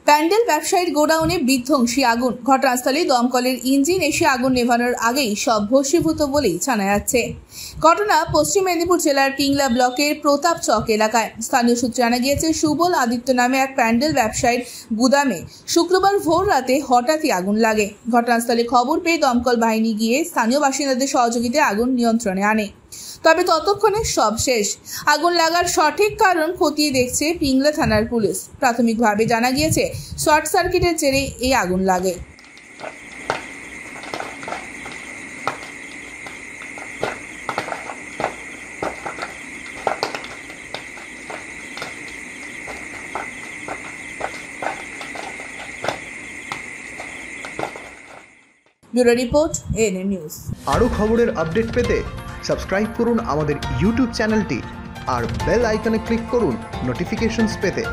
প্যান্ডেল ব্যবসায়ীর গোডাউনে বিধ্বংসী আগুন। ঘটনাস্থলে দমকলের ইঞ্জিন এসে আগুন নেভানোর আগেই সব ভস্মীভূত বলেই জানা যাচ্ছে। ঘটনা পশ্চিম মেদিনীপুর জেলার পিংলা ব্লকের প্রতাপ চক এলাকায়। স্থানীয় সূত্রে জানা গিয়েছে, সুবল আদিত্য নামে এক প্যান্ডেল ব্যবসায়ীর গুদামে শুক্রবার ভোর রাতে হঠাৎই আগুন লাগে। ঘটনাস্থলে খবর পেয়ে দমকল বাহিনী গিয়ে স্থানীয় বাসিন্দাদের সহযোগিতায় আগুন নিয়ন্ত্রণে আনে। তবে ততক্ষণে সব শেষ। আগুন লাগার সঠিক কারণ খতিয়ে দেখছে পিংলা থানার পুলিশ। প্রাথমিকভাবে জানা গিয়েছে, শর্ট সার্কিটের জেরে এই আগুন লাগে। Bureau report, ANM news. আরও খবরের আপডেট পেতে সাবস্ক্রাইব করুন আমাদের ইউটিউব চ্যানেলটি আর বেল আইকনে ক্লিক করুন নোটিফিকেশনস পেতে।